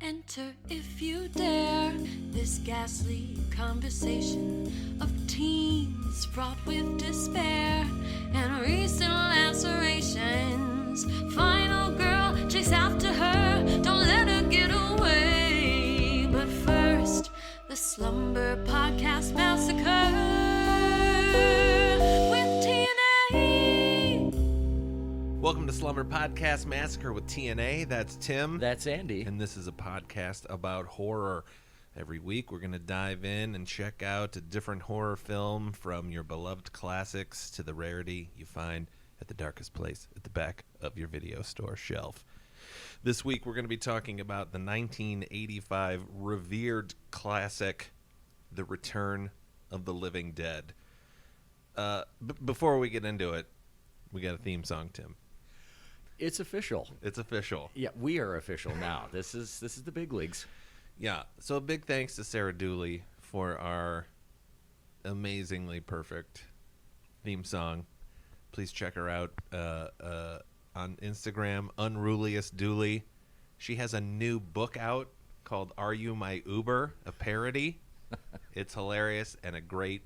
Enter if you dare this ghastly conversation of teens fraught with despair and recent lacerations. Final girl, chase after her, don't let her get away. But first, the Slumber Podcast Massacre with TNA. Welcome to Slumber Podcast Massacre with TNA. That's Tim. That's Andy. And this is a podcast about horror. Every week we're going to dive in and check out a different horror film, from your beloved classics to the rarity you find at the darkest place at the back of your video store shelf. This week we're going to be talking about the 1985 revered classic, The Return of the Living Dead. Before we get into it, we got a theme song, Tim. It's official. It's official. Yeah, we are official now. This is the big leagues. Yeah. So a big thanks to Sarah Dooley for our amazingly perfect theme song. Please check her out on Instagram, Unruliest Dooley. She has a new book out called Are You My Uber? A parody. It's hilarious and a great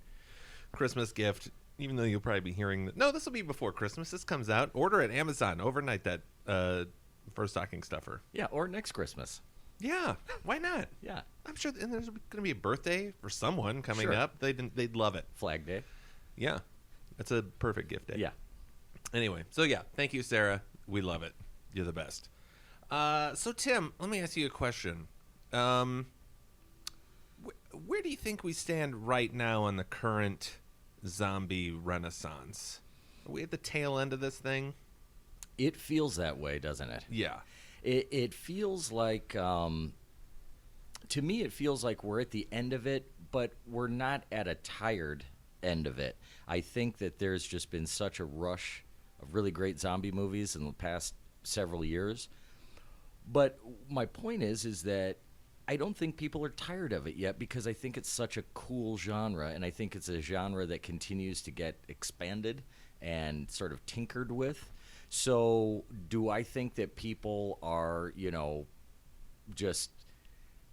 Christmas gift. Even though you'll probably be hearing no, this will be before Christmas. This comes out. Order at Amazon overnight that for a stocking stuffer. Yeah, or next Christmas. Yeah, why not? Yeah, I'm sure, and there's going to be a birthday for someone coming Sure. up. They'd love it. Flag Day. Yeah, that's a perfect gift day. Yeah. Anyway, so yeah, thank you, Sarah. We love it. You're the best. So Tim, let me ask you a question. Where do you think we stand right now on the current zombie renaissance? Are we at the tail end of this thing? It feels that way, doesn't it? Yeah. It feels like, to me, it feels like we're at the end of it, but we're not at a tired end of it. I think that there's just been such a rush of really great zombie movies in the past several years. But my point is that I don't think people are tired of it yet, because I think it's such a cool genre, and I think it's a genre that continues to get expanded and sort of tinkered with. So do I think that people are, just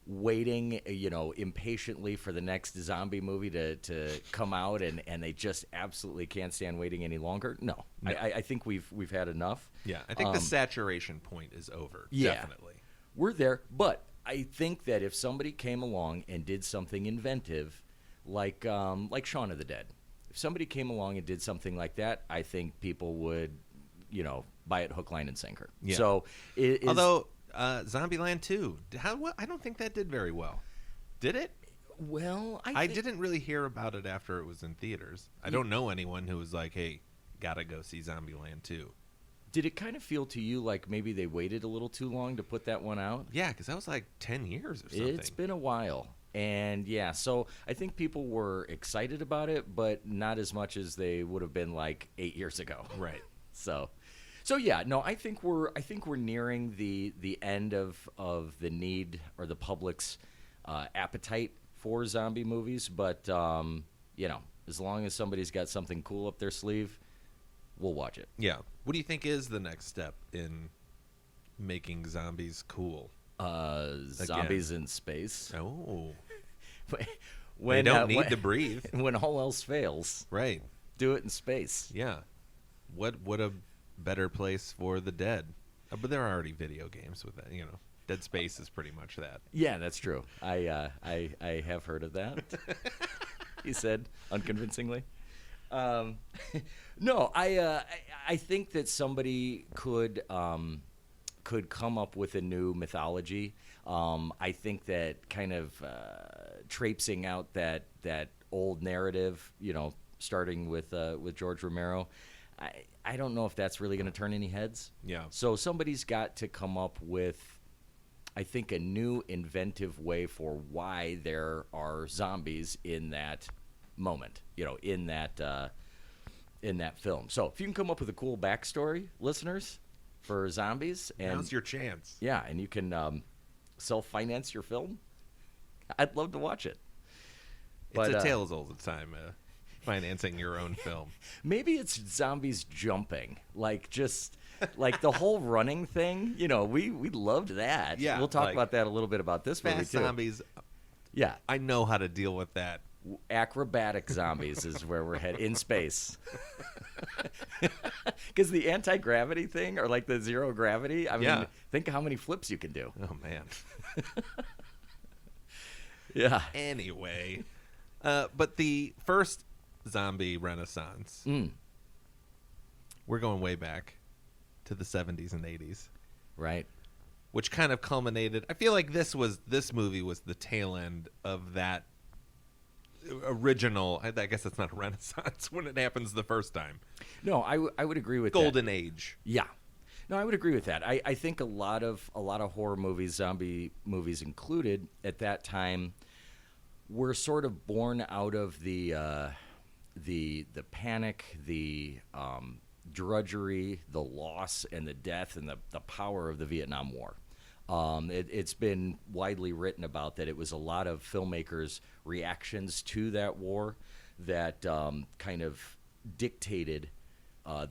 waiting, impatiently for the next zombie movie to come out, and they just absolutely can't stand waiting any longer? No. I think we've had enough. Yeah, I think the saturation point is over. Yeah. Definitely. We're there, but I think that if somebody came along and did something inventive, like Shaun of the Dead, if somebody came along and did something like that, I think people would, buy it hook, line, and sinker. Yeah. So, Although Zombieland 2, I don't think that did very well. Did it? Well, I didn't really hear about it after it was in theaters. I don't know anyone who was like, "Hey, gotta go see Zombieland 2." Did it kind of feel to you like maybe they waited a little too long to put that one out? Yeah, because that was like 10 years or something. It's been a while. And yeah, so I think people were excited about it, but not as much as they would have been like 8 years ago. Right. So yeah, no, I think we're nearing the end of the need, or the public's appetite for zombie movies. But as long as somebody's got something cool up their sleeve, we'll watch it. Yeah. What do you think is the next step in making zombies cool? Zombies in space. Oh. When they don't need to breathe. When all else fails, Right. do it in space. Yeah. What a better place for the dead. But there are already video games with that, Dead Space is pretty much that. Yeah, that's true. I have heard of that. He said unconvincingly. No, I think that somebody could come up with a new mythology. I think that kind of traipsing out that old narrative, starting with George Romero, I don't know if that's really going to turn any heads. Yeah. So somebody's got to come up with, I think, a new inventive way for why there are zombies in that moment, in that film. So if you can come up with a cool backstory, listeners, for zombies, and now's your chance. Yeah, and you can self-finance your film, I'd love to watch it. It's a tale as old as time, financing your own film. Maybe it's zombies jumping, like just Like the whole running thing, we loved that. Yeah, we'll talk like about that a little bit about this movie Fast too. zombies. Yeah, I know how to deal with that. acrobatic zombies is where we're headed in space. Because the anti-gravity thing, or like the zero gravity, I mean, Yeah. think how many flips you can do. Oh man. Yeah. Anyway, but the first zombie renaissance, Mm, we're going way back to the 70s and 80s, right. which kind of culminated. I feel like this movie was the tail end of that original. I guess it's not a renaissance when it happens the first time. No, I would agree with that. Golden age. Yeah. No, I would agree with that. I think a lot of horror movies, zombie movies included, at that time, were sort of born out of the panic, the drudgery, the loss, and the death, and the power of the Vietnam War. It's been widely written about that it was a lot of filmmakers' reactions to that war that kind of dictated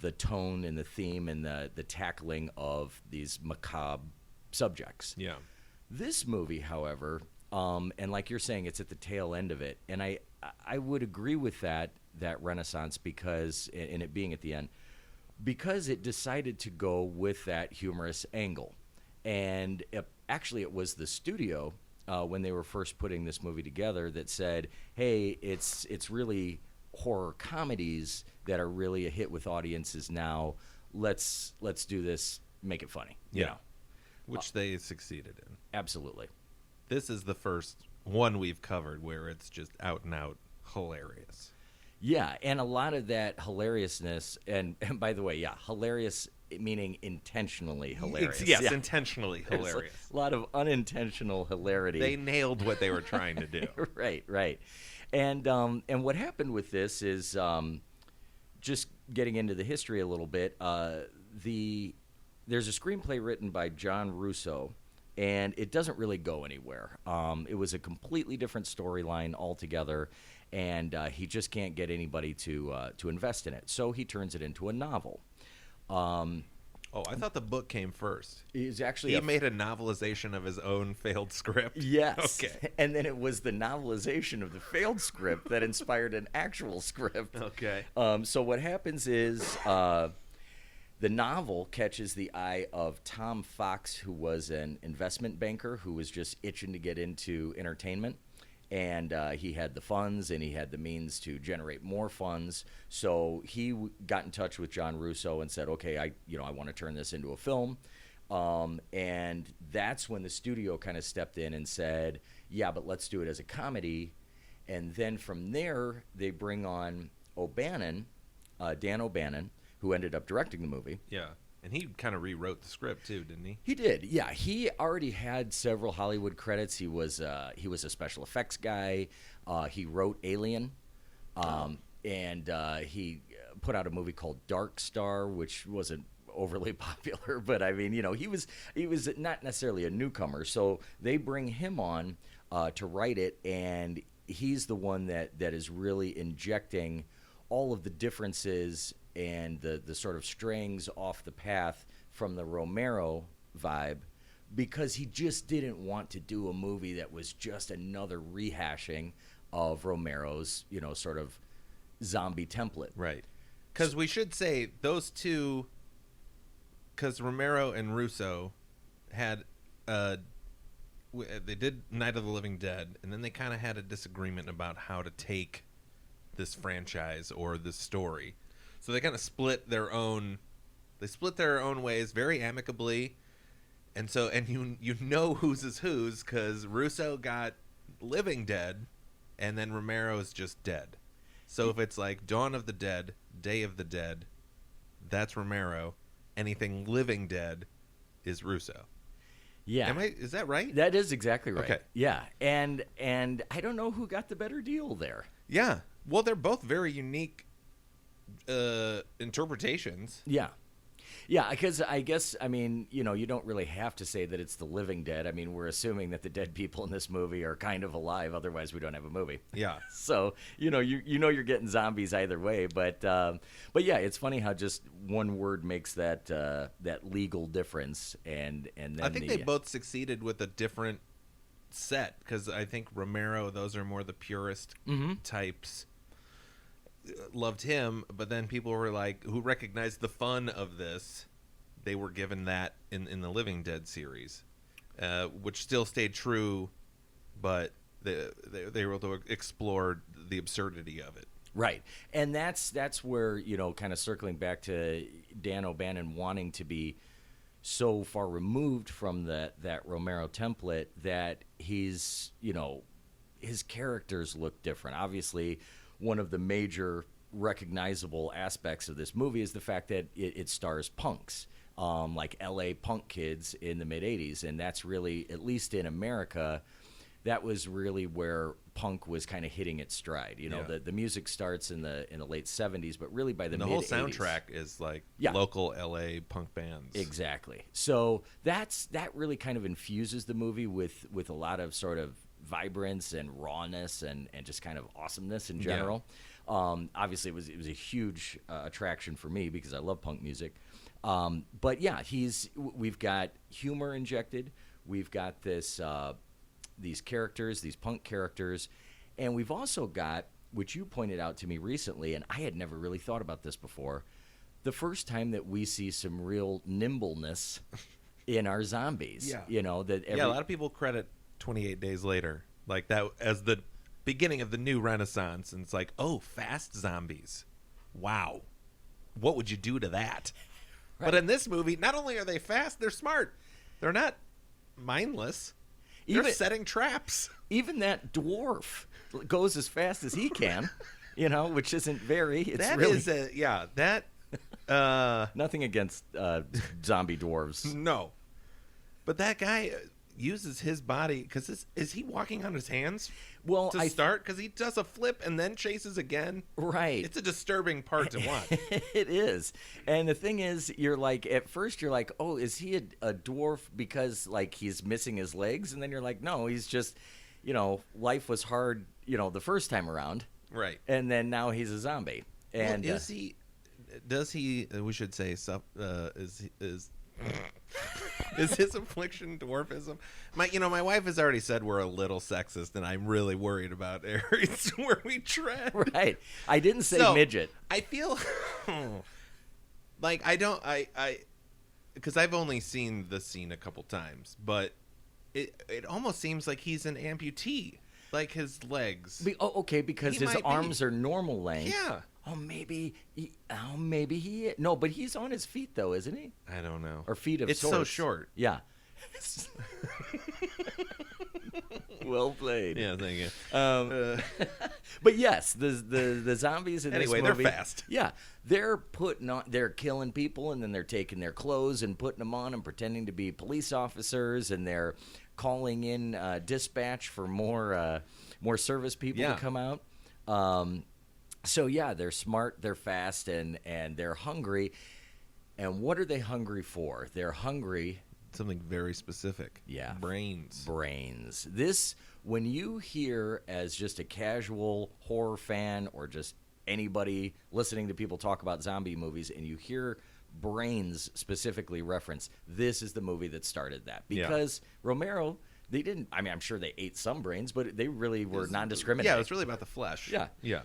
the tone and the theme and the tackling of these macabre subjects. Yeah. This movie, however, and like you're saying, it's at the tail end of it, and I would agree with that renaissance because, and it being at the end, because it decided to go with that humorous angle. And actually, it was the studio when they were first putting this movie together that said, "Hey, it's really horror comedies that are really a hit with audiences now. Let's do this, make it funny." You know? Which they succeeded in. Absolutely. This is the first one we've covered where it's just out and out hilarious. Yeah, and a lot of that hilariousness, and by the way, yeah, hilarious meaning intentionally hilarious. Yes, Yeah. intentionally There's hilarious. a lot of unintentional hilarity. They nailed what they were trying to do. Right. And what happened with this is, just getting into the history a little bit, there's a screenplay written by John Russo, and it doesn't really go anywhere. It was a completely different storyline altogether, and he just can't get anybody to invest in it. So he turns it into a novel. I thought the book came first. He's actually He made a novelization of his own failed script. Yes. Okay. And then it was the novelization of the failed script that inspired an actual script. Okay. So what happens is the novel catches the eye of Tom Fox, who was an investment banker who was just itching to get into entertainment. And he had the funds and he had the means to generate more funds. So he got in touch with John Russo and said, okay, I want to turn this into a film. And that's when the studio kind of stepped in and said, yeah, but let's do it as a comedy. And then from there, they bring on O'Bannon, Dan O'Bannon, who ended up directing the movie. Yeah. And he kind of rewrote the script too, didn't he? He did, yeah. He already had several Hollywood credits. He was a special effects guy. He wrote Alien, and he put out a movie called Dark Star, which wasn't overly popular. But I mean, he was not necessarily a newcomer. So they bring him on to write it, and he's the one that is really injecting all of the differences and the sort of strayings off the path from the Romero vibe, because he just didn't want to do a movie that was just another rehashing of Romero's, sort of zombie template. Right. Because we should say those two, because Romero and Russo had, they did Night of the Living Dead, and then they kind of had a disagreement about how to take this franchise or this story. So they kind of split their own ways very amicably. And so, and you know whose is whose, because Russo got Living Dead, and then Romero's just Dead. So if it's like Dawn of the Dead, Day of the Dead, that's Romero. Anything Living Dead is Russo. Yeah. Is that right? That is exactly right. Okay. Yeah. And I don't know who got the better deal there. Yeah. Well, they're both very unique interpretations. Yeah. Yeah, because I guess, I mean, you don't really have to say that it's the living dead. I mean, we're assuming that the dead people in this movie are kind of alive. Otherwise, we don't have a movie. Yeah. So, you're getting zombies either way. But yeah, it's funny how just one word makes that legal difference. And then I think they both succeeded with a different set, because I think Romero, those are more the purist types, loved him, but then people were like, who recognized the fun of this, they were given that in the Living Dead series, which still stayed true, but they were able to explore the absurdity of it. Right. And that's where, kind of circling back to Dan O'Bannon wanting to be so far removed from that Romero template that he's, his characters look different. Obviously, one of the major recognizable aspects of this movie is the fact that it stars punks, like L.A. punk kids in the mid-'80s. And that's really, at least in America, that was really where punk was kind of hitting its stride. The music starts in the late 70s, but really by the mid-'80s. The whole soundtrack is like local LA punk bands. Exactly. So that really kind of infuses the movie with a lot of sort of vibrance and rawness and just kind of awesomeness in general. Obviously, it was a huge attraction for me because I love punk music. But yeah, we've got humor injected. We've got these characters, these punk characters, and we've also got, which you pointed out to me recently, and I had never really thought about this before, the first time that we see some real nimbleness in our zombies. Yeah. A lot of people credit 28 Days Later like that as the beginning of the new renaissance, and it's like, oh, fast zombies. Wow. What would you do to that? Right. But in this movie, not only are they fast, they're smart. They're not mindless. They're setting traps. Even that dwarf goes as fast as he can, which isn't very. It's that really, is that. Nothing against zombie dwarves. No, but that guy uses his body because is he walking on his hands? Well, to start, because he does a flip and then chases again. Right. It's a disturbing part to watch. It is. And the thing is, you're like, at first you're like, oh, is he a dwarf because like he's missing his legs? And then you're like, no, he's just, life was hard, the first time around. Right. And then now he's a zombie. And is he? Does he? We should say is his affliction dwarfism? My wife has already said we're a little sexist, and I'm really worried about areas where we tread. Right. I didn't say midget. I feel like because I've only seen the scene a couple times, but it almost seems like he's an amputee, like his legs. Okay, because his arms are normal length. Yeah. Maybe he. No, but he's on his feet though, isn't he? I don't know. Or feet of it's sorts. So short. Yeah. Well played. Yeah, thank you. But yes, the zombies in this movie. Anyway, they're fast. Yeah, they're killing people, and then they're taking their clothes and putting them on and pretending to be police officers, and they're calling in dispatch for more service people to come out. So yeah, they're smart, they're fast, and they're hungry. And what are they hungry for? They're hungry. Something very specific. Yeah. Brains. This, when you hear as just a casual horror fan or just anybody listening to people talk about zombie movies, and you hear brains specifically referenced, this is the movie that started that. Because Romero, they didn't, I'm sure they ate some brains, but they really were non-discriminating. Yeah, it was really about the flesh. Yeah. Yeah.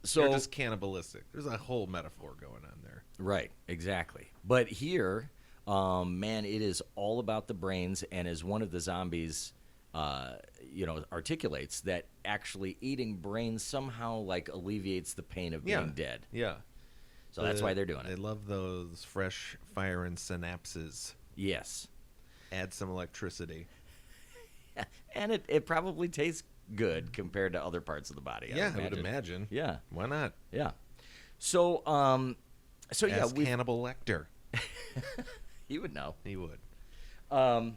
So they're just cannibalistic. There's a whole metaphor going on there. Right, exactly. But here, man, it is all about the brains, and as one of the zombies, articulates, that actually eating brains somehow like alleviates the pain of being dead. Yeah. So that's why they're doing it. They love those fresh firing synapses. Yes. Add some electricity. And it probably tastes good compared to other parts of the body. I would imagine. Yeah. Why not? Yeah. So, Ask Hannibal Lecter. He would know. He would. Now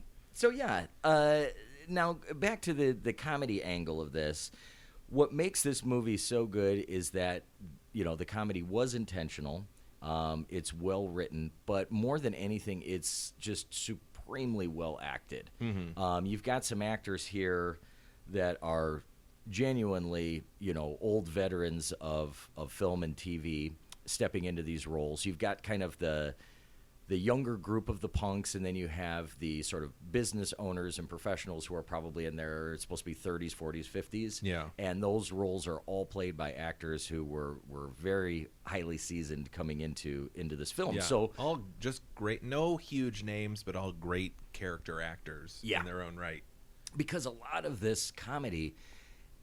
back to the comedy angle of this. What makes this movie so good is that, the comedy was intentional, It's well written, but more than anything, it's just supremely well acted. You've got some actors here that are genuinely, old veterans of film and TV stepping into these roles. You've got kind of the younger group of the punks, and then you have the sort of business owners and professionals who are probably in their, it's supposed to be 30s, 40s, 50s. Yeah. And those roles are all played by actors who were very highly seasoned coming into this film. Yeah. So all just great, no huge names, but all great character actors Yeah. in their own right. because a lot of this comedy,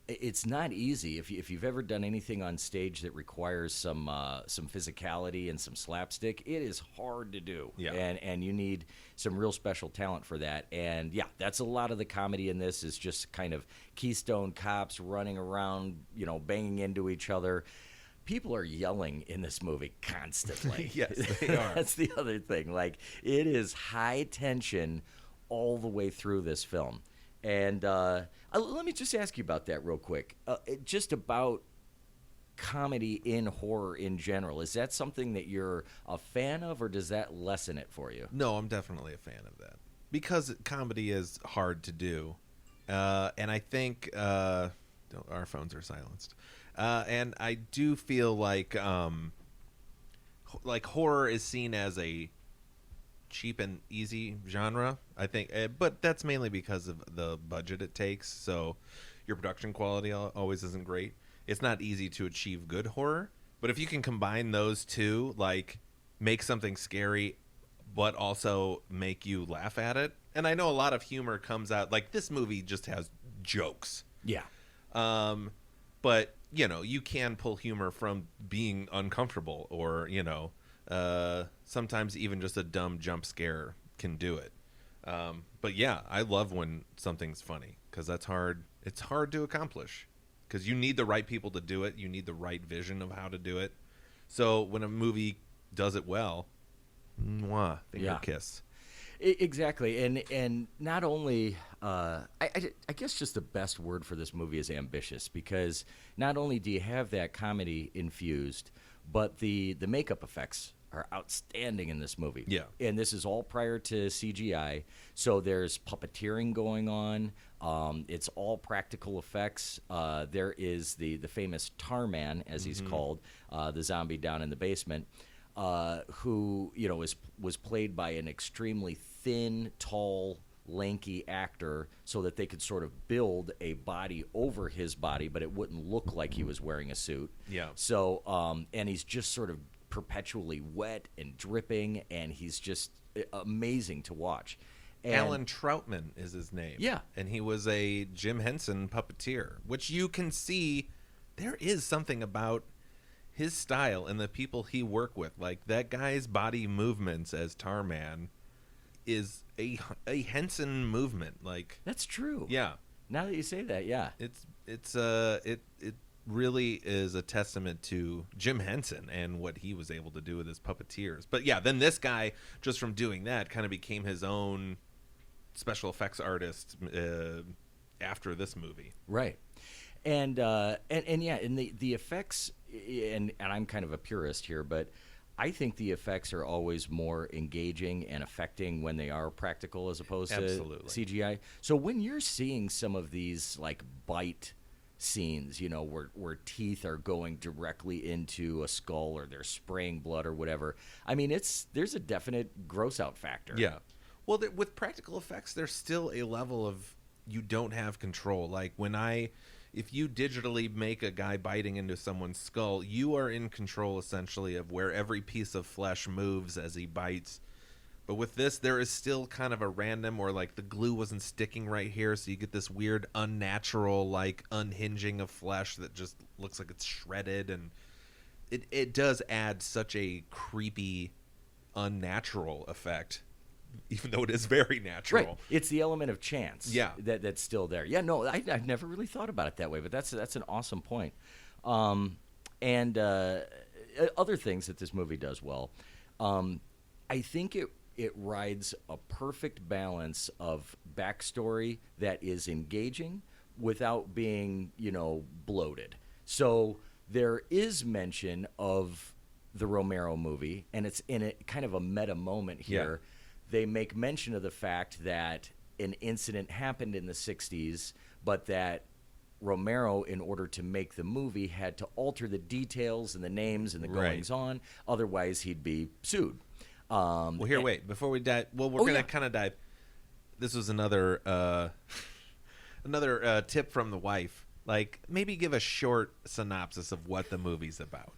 it's not easy. If you've ever done anything on stage that requires some physicality and some slapstick, it is hard to do. Yeah. And you need some real special talent for that. And yeah, that's a lot of the comedy in this is just kind of Keystone Cops running around, banging into each other. People are yelling in this movie constantly. Yes, they are. That's the other thing. Like, it is high tension all the way through this film. And let me just ask you about that real quick. Just about comedy in horror in general. Is that something that you're a fan of, or does that lessen it for you? No, I'm definitely a fan of that because comedy is hard to do, and I think our phones are silenced, and I do feel like horror is seen as a cheap and easy genre, I think, but that's mainly because of the budget it takes. So your production quality always isn't great. It's not easy to achieve good horror, but if you can combine those two, like make something scary but also make you laugh at it. And I know a lot of humor comes out, like this movie just has jokes. Yeah. But you can pull humor from being uncomfortable, or sometimes even just a dumb jump scare can do it. But yeah, I love when something's funny because that's hard. It's hard to accomplish because you need the right people to do it. You need the right vision of how to do it. So when a movie does it well, mwah, finger kiss. Exactly, and not only, I guess just the best word for this movie is ambitious, because not only do you have that comedy infused, but the makeup effects are outstanding in this movie. Yeah. And this is all prior to CGI, so there's puppeteering going on. It's all practical effects. There is the famous Tarman, as he's called, the zombie down in the basement, who was played by an extremely thin, tall, lanky actor, so that they could sort of build a body over his body, but it wouldn't look like he was wearing a suit. Yeah. So, and he's just sort of perpetually wet and dripping, and he's just amazing to watch. And Alan Troutman is his name. Yeah. And he was a Jim Henson puppeteer, which you can see there is something about his style and the people he worked with. Like, that guy's body movements as Tarman is a Henson movement. Like, that's true. yeah. Now that you say that, yeah. It really is a testament to Jim Henson and what he was able to do with his puppeteers. But yeah, then this guy, just from doing that, kind of became his own special effects artist after this movie. Right. And yeah, and the effects, and I'm kind of a purist here, but I think the effects are always more engaging and affecting when they are practical as opposed Absolutely. to CGI. So when you're seeing some of these like bite scenes, where teeth are going directly into a skull, or they're spraying blood or whatever, I mean, there's a definite gross out factor. Yeah. Well, with practical effects, there's still a level of you don't have control. Like if you digitally make a guy biting into someone's skull, you are in control essentially of where every piece of flesh moves as he bites. But with this, there is still kind of a random, or like the glue wasn't sticking right here, so you get this weird, unnatural, like unhinging of flesh that just looks like it's shredded, and it does add such a creepy, unnatural effect, even though it is very natural. Right. It's the element of chance. Yeah. That's still there. Yeah. No, I've never really thought about it that way, but that's an awesome point. And other things that this movie does well, I think it rides a perfect balance of backstory that is engaging without being, bloated. So there is mention of the Romero movie, and it's in a kind of a meta moment here. They make mention of the fact that an incident happened in the 60s, but that Romero, in order to make the movie, had to alter the details and the names and the goings on. Otherwise, he'd be sued. Well, here, wait. Before we dive, well, we're going to kind of dive. This was another another tip from the wife. Like, maybe give a short synopsis of what the movie's about.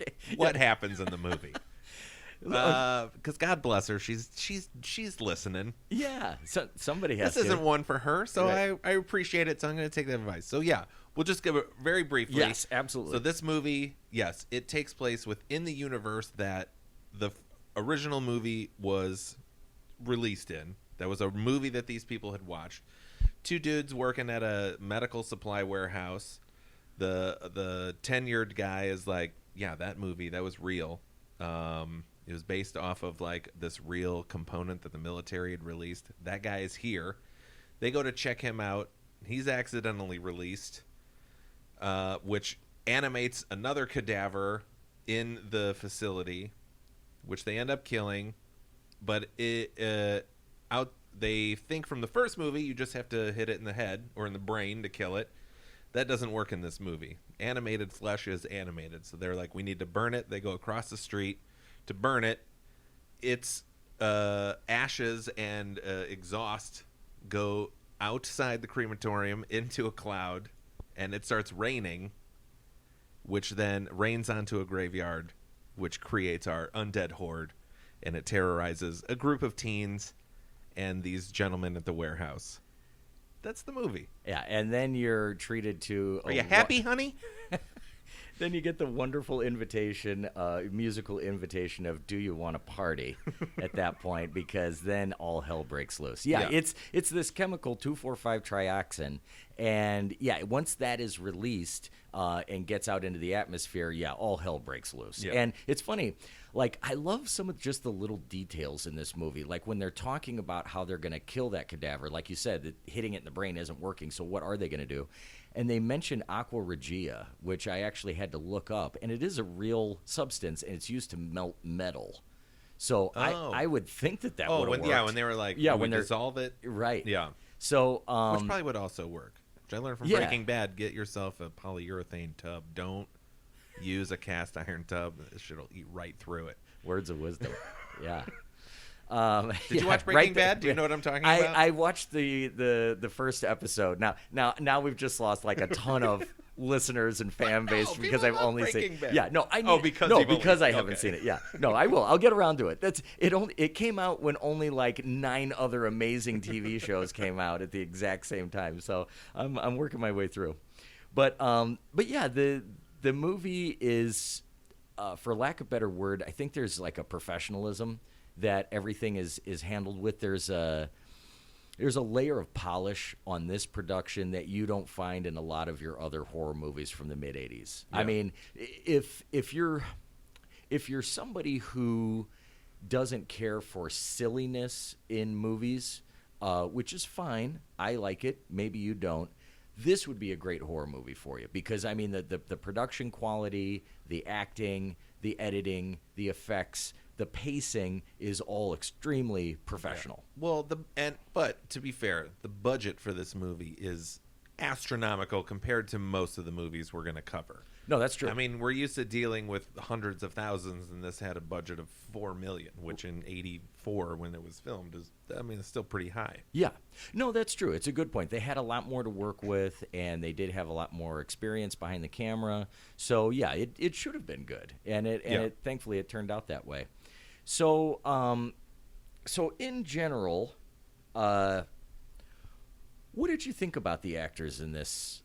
Okay. What happens in the movie? Because God bless her, she's listening. Yeah, so somebody has This to. isn't one for her, so Right. I appreciate it. So I'm going to take that advice. So yeah, we'll just give it very briefly. Yes, absolutely. So this movie, yes, it takes place within the universe that the original movie was released in. That was a movie that these people had watched. Two dudes working at a medical supply warehouse. The tenured guy is like, yeah, that movie, that was real. It was based off of like this real component that the military had released. That guy is here. They go to check him out. He's accidentally released, which animates another cadaver in the facility, which they end up killing. But they think from the first movie you just have to hit it in the head or in the brain to kill it. That doesn't work in this movie. Animated flesh is animated, so they're like, we need to burn it. They go across the street to burn it. Its ashes and exhaust go outside the crematorium into a cloud, and it starts raining, which then rains onto a graveyard, which creates our undead horde, and it terrorizes a group of teens and these gentlemen at the warehouse. That's the movie. Yeah, and then you're treated to. Are you happy, honey? Then you get the wonderful invitation, musical invitation of "Do you want to party?" at that point, because then all hell breaks loose. Yeah, Yeah. it's this chemical 2,4,5-trioxin, and yeah, once that is released and gets out into the atmosphere, yeah, all hell breaks loose. Yeah. And it's funny, like I love some of just the little details in this movie, like when they're talking about how they're going to kill that cadaver. Like you said, that hitting it in the brain isn't working, so what are they going to do? And they mention aqua regia, which I actually had to look up, and it is a real substance, and it's used to melt metal. So I would think that would have worked. when they were like, Yeah, when when we they're- dissolve it, Right. yeah, So which probably would also work. Which I learned from Yeah. Breaking Bad. Get yourself a polyurethane tub. Don't use a cast iron tub. This shit'll eat right through it. words of wisdom. Yeah. Did you watch Breaking Bad? Do you know what I'm talking about? I watched the first episode. Now we've just lost like a ton of listeners and fan base people because I've love only Breaking seen. Bad. Yeah, no, I Oh, need, because no you've only- because I haven't okay. seen it. Yeah, no, I will. I'll get around to it. It came out when only like 9 other amazing TV shows came out at the exact same time. So I'm working my way through. But yeah, the movie is, for lack of a better word, I think there's like a professionalism that everything is handled with. There's a layer of polish on this production that you don't find in a lot of your other horror movies from the mid '80s. I Yeah. mean, if you're somebody who doesn't care for silliness in movies, which is fine, I like it. Maybe you don't. This would be a great horror movie for you because I mean the production quality, the acting, the editing, the effects, the pacing is all extremely professional. Well, but to be fair, the budget for this movie is astronomical compared to most of the movies we're going to cover. No, that's true. I mean, we're used to dealing with hundreds of thousands, and this had a budget of $4 million, which in '84, when it was filmed, it's still pretty high. Yeah. No, that's true. It's a good point. They had a lot more to work with, and they did have a lot more experience behind the camera. So, yeah, it should have been good. And thankfully it turned out that way. So, in general, what did you think about the actors in this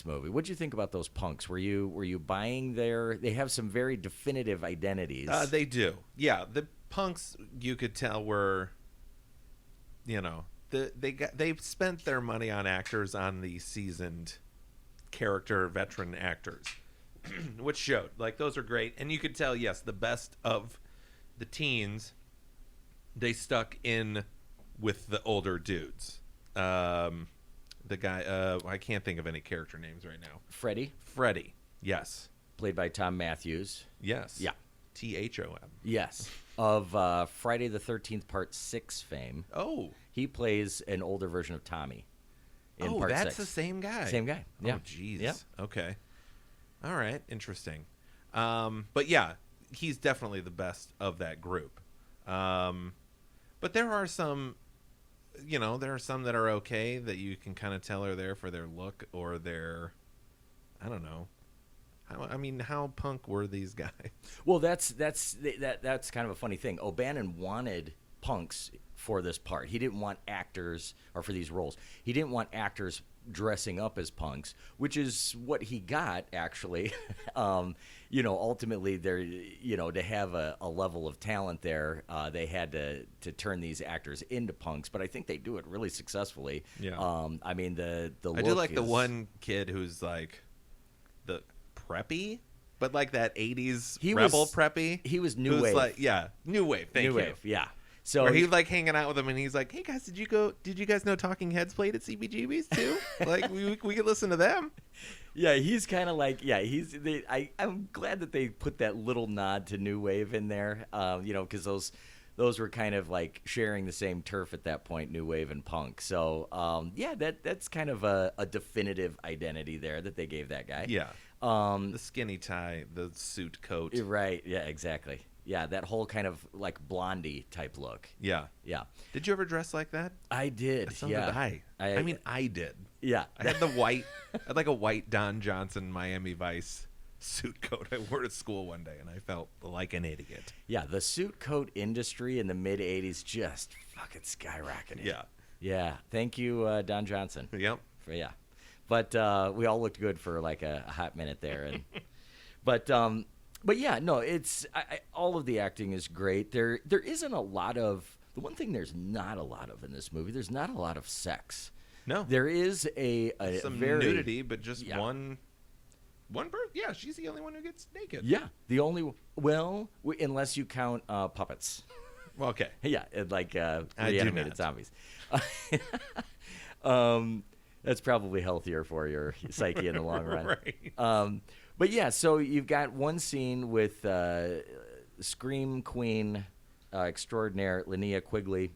movie? What did you think about those punks? Were you buying they have some very definitive identities. They do. Yeah, the punks, you could tell, were, they spent their money on actors, on the seasoned character veteran actors, which showed. Like, those are great. And you could tell, yes, the best of the teens, they stuck in with the older dudes. The guy, I can't think of any character names right now. Freddie, Freddie, yes. played by Tom Matthews. Yes. Yeah. Thom. Yes, of Friday the 13th Part 6 fame. Oh. He plays an older version of Tommy in Oh, Part that's 6. the same guy. Same guy. Yeah. Oh, jeez. Yep. Okay. All right. Interesting. But yeah, he's definitely the best of that group. But there are some, there are some that are okay that you can kind of tell are there for their look or their, I don't know. How punk were these guys? Well, that's kind of a funny thing. O'Bannon wanted punks for this part. He didn't want actors, or for these roles, he didn't want actors dressing up as punks, which is what he got, actually. Ultimately, there, to have a level of talent there, they had to turn these actors into punks, but I think they do it really successfully. Yeah. The I look do like is, the one kid who's like the preppy, but like that 80s rebel preppy. He was new who's wave. Like, yeah, new wave. Thank New you. wave, yeah. So Where he's like hanging out with them, and he's like, "Hey guys, did you guys know Talking Heads played at CBGB's too? Like we could listen to them." Yeah, he's kind of like, I'm glad that they put that little nod to new wave in there, because those were kind of like sharing the same turf at that point, new wave and punk. So that's kind of a definitive identity there that they gave that guy. Yeah. The skinny tie, the suit coat. Right. Yeah. Exactly. Yeah, that whole kind of like Blondie type look. Yeah. Yeah. Did you ever dress like that? I did. So yeah. did I. I did. Yeah. I had I had like a white Don Johnson Miami Vice suit coat I wore to school one day, and I felt like an idiot. Yeah, the suit coat industry in the mid '80s just fucking skyrocketed. Yeah. Yeah. Thank you, Don Johnson. Yep. Yeah. But we all looked good for like a hot minute there, and but yeah, no, it's all of the acting is great. There isn't a lot of the one thing there's not a lot of in this movie. There's not a lot of sex. No. There is Some very nudity, but just Yeah. one person. Yeah, she's the only one who gets naked. Yeah, the only unless you count puppets. Well, okay. Yeah, like I do reanimated not. zombies. That's probably healthier for your psyche in the long run. Right. But yeah, so you've got one scene with Scream Queen extraordinaire Linnea Quigley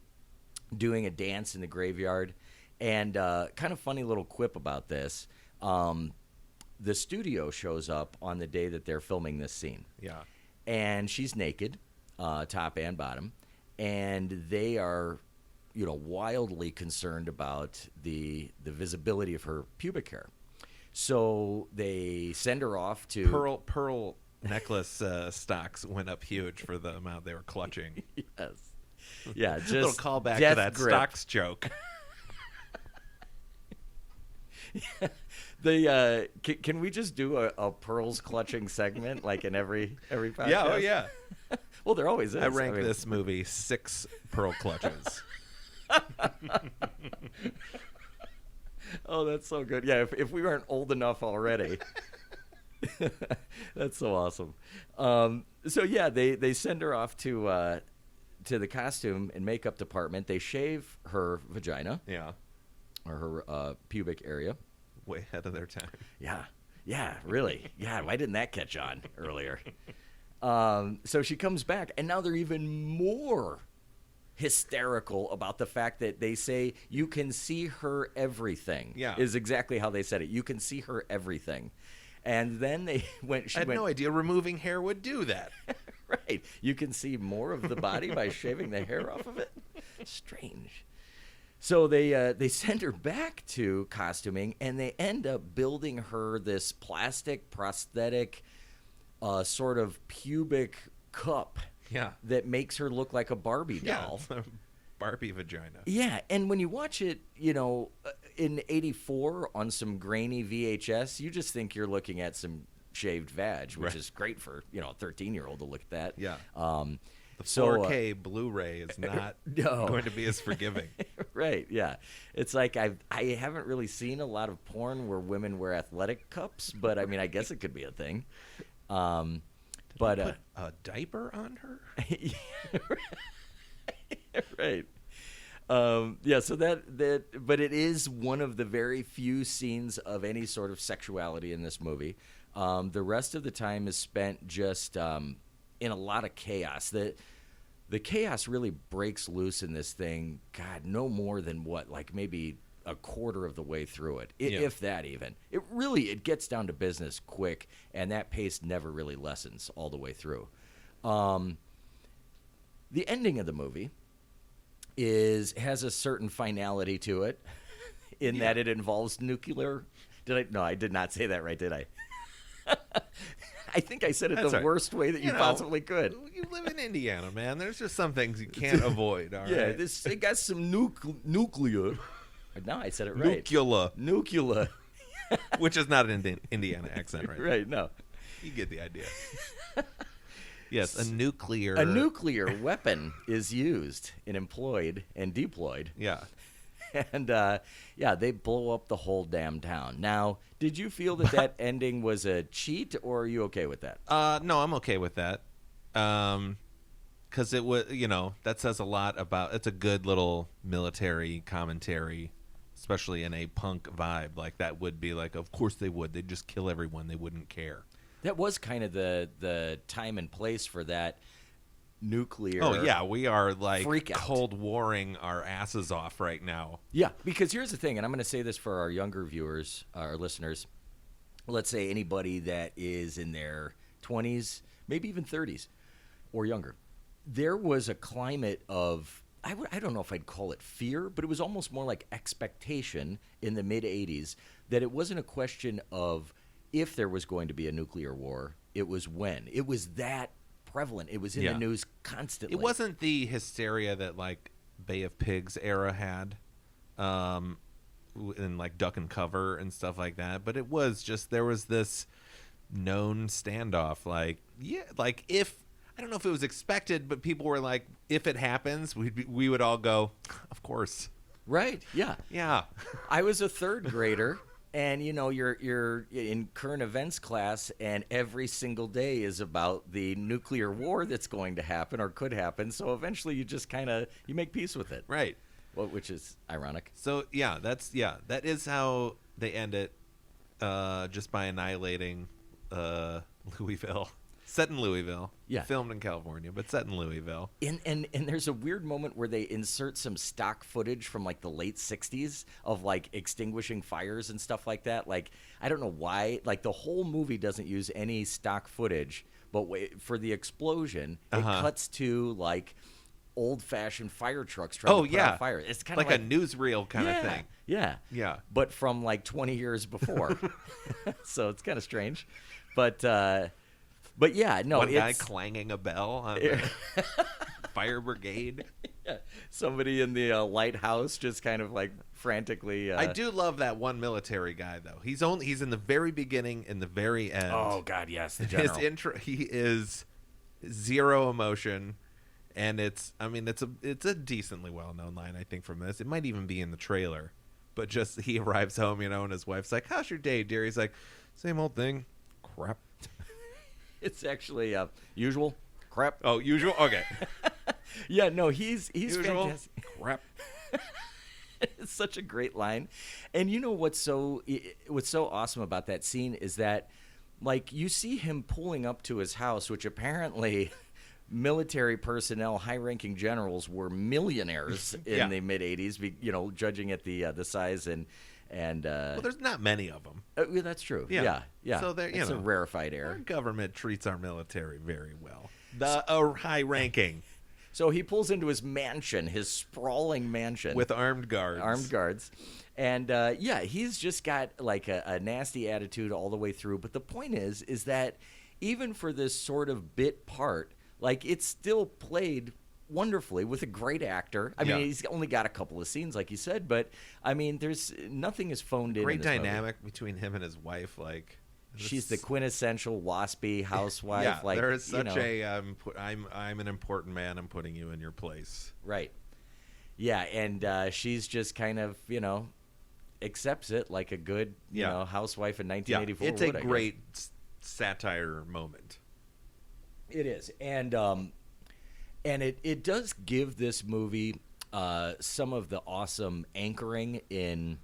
doing a dance in the graveyard. And kind of funny little quip about this. The studio shows up on the day that they're filming this scene. Yeah. And she's naked, top and bottom. And they are, wildly concerned about the visibility of her pubic hair. So they send her off to Pearl necklace stocks went up huge for the amount they were clutching. Yes. Yeah, just Little callback to death that grip. stocks joke. Can we just do a pearls clutching segment like in every podcast? Yeah, oh yeah. Well, there always is. I ranked this movie 6 pearl clutches. Oh, that's so good. Yeah, if we weren't old enough already. That's so awesome. So yeah, they send her off to the costume and makeup department. They shave her vagina Yeah. or her pubic area. Way ahead of their time. Yeah, really. Yeah, why didn't that catch on earlier? So she comes back, and now they're even more hysterical about the fact that they say you can see her everything. Yeah. Is exactly how they said it. You can see her everything. And then they went... I had no idea removing hair would do that. Right. You can see more of the body by shaving the hair off of it. Strange. So they send her back to costuming, and they end up building her this plastic prosthetic sort of pubic cup Yeah. that makes her look like a Barbie doll. Yeah. Barbie vagina. Yeah, and when you watch it, in '84 on some grainy VHS, you just think you're looking at some shaved vag, which Right. is great for a 13-year-old to look at that. Yeah. The So, 4K Blu-ray is not no. going to be as forgiving. Right, yeah. It's like I haven't really seen a lot of porn where women wear athletic cups, but I mean, I guess it could be a thing. But Put a diaper on her? right. Yeah, so but it is one of the very few scenes of any sort of sexuality in this movie. The rest of the time is spent just in a lot of chaos. The chaos really breaks loose in this thing, God, no more than what, like maybe a quarter of the way through it, Yeah. if that even. It gets down to business quick, and that pace never really lessens all the way through. The ending of the movie has a certain finality to it, in that it involves nuclear. No, I did not say that right, did I? I think I said it That's the all right. worst way that you know, possibly could. You live in Indiana, man. There's just some things you can't avoid. All Yeah, right? it got some nuclear. Now I said it right. Nucula, Nuclear. which is not an Indiana accent, right? Right, no. You get the idea. Yes, a nuclear. A nuclear weapon is used and employed and deployed. Yeah. And, they blow up the whole damn town. Now, did you feel that ending was a cheat, or are you okay with that? No, I'm okay with that. Because it was, that says a lot about. It's a good little military commentary, especially in a punk vibe. Like that would be like, of course they would. They'd just kill everyone. They wouldn't care. That was kind of the time and place for that nuclear. Oh yeah, we are like freak out. Cold Warring our asses off right now. Yeah, because here's the thing, and I'm going to say this for our younger viewers, our listeners. Let's say anybody that is in their 20s, maybe even 30s or younger. There was a climate of, I don't know if I'd call it fear, but it was almost more like expectation in the mid-'80s that it wasn't a question of if there was going to be a nuclear war, it was when. It was that prevalent. It was in the news constantly. It wasn't the hysteria that like Bay of Pigs era had, in like Duck and Cover and stuff like that. But it was just there was this known standoff. Like if I don't know if it was expected, but people were like, if it happens, we would all go, of course, right? Yeah, yeah. I was a third grader. And, you're in current events class, and every single day is about the nuclear war that's going to happen or could happen. So eventually you just you make peace with it. Right. Well, which is ironic. So, that is how they end it, just by annihilating Louisville. Set in Louisville. Yeah. Filmed in California, but set in Louisville. And there's a weird moment where they insert some stock footage from like the late 60s of like extinguishing fires and stuff like that. Like, I don't know why. Like, the whole movie doesn't use any stock footage, but for the explosion, it cuts to like old-fashioned fire trucks trying to put out fire. It's kind of like a newsreel kind of thing. Yeah. Yeah. But from like 20 years before. So it's kind of strange. But yeah, no, One guy clanging a bell on the fire brigade. Yeah. Somebody in the lighthouse just kind of like frantically. I do love that one military guy though. He's in the very beginning and the very end. Oh God, yes, the general. His intro, he is zero emotion, and it's a decently well known line I think from this. It might even be in the trailer, but just he arrives home, and his wife's like, "How's your day, dear?" He's like, "Same old thing, crap." It's actually usual crap. Oh, usual. Okay. Yeah, no, he's Usual fantastic. crap. It's such a great line. And you know what's so awesome about that scene is that, like, you see him pulling up to his house, which apparently military personnel, high-ranking generals were millionaires in the mid-'80s, judging at the size and Well, there's not many of them. yeah, that's true. Yeah. Yeah. So there, it's a rarefied air. Our government treats our military very well. The high ranking So he pulls into his mansion, his sprawling mansion. with armed guards. And, he's just got, like, a nasty attitude all the way through. But the point is that even for this sort of bit part, like, it's still played wonderfully with a great actor. I mean, he's only got a couple of scenes, like you said, but, I mean, there's nothing is phoned in. Great in this dynamic movie. between him and his wife. Like, She's the quintessential waspy housewife. Yeah, like, there is such I'm an important man. I'm putting you in your place. Right. Yeah, and she's just kind of, accepts it like a good, housewife in 1984. Yeah, it's a great satire moment. It is, and it does give this movie some of the awesome anchoring in,